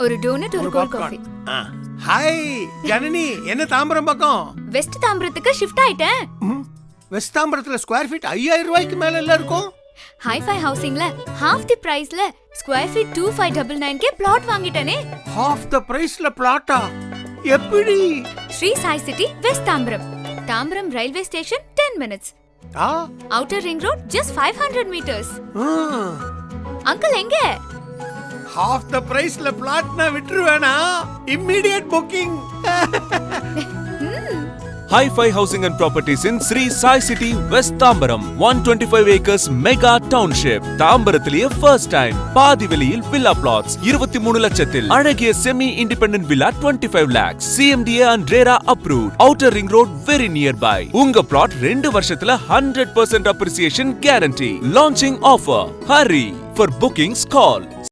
ஒரு டோனட் ஒரு cold coffee. Hi Janani, என்ன தாம்பரம் பக்கம்? வெஸ்ட் தாம்பரத்துக்கு ஷிஃப்ட் ஆயிட்டேன். வெஸ்ட் தாம்பரத்துல ஸ்கொயர் ஃபீட் 5000 ரூபாய்க்கு மேல எல்லாம் இருக்கும். ஹைஃபை ஹவுசிங்ல half the priceல ஸ்கொயர் ஃபீட் 2599 கே பிளாட் வாங்கிட்டேனே. half the priceல பிளாட்டா? எப்படி? Sri Sai city west Tambaram. Tambaram railway station 10 minutes. Outer ring road just 500 meters. Uncle எங்க? half the priceல பிளாட்னா விட்டுருவேனா? immediate booking. Hi-Fi Housing and Properties in Sri Sai City, West Tambaram. 125 acres mega township. தாம்பரத்திலேயே first time. பாதி விலையில் villa plots. 23 லட்சத்தில். அழகிய semi-independent villa 25 lakhs. CMDA and RERA approved. Outer ring road very nearby. உங்க plot 2 வருஷத்துல 100% appreciation guarantee. Launching offer. Hurry. For bookings call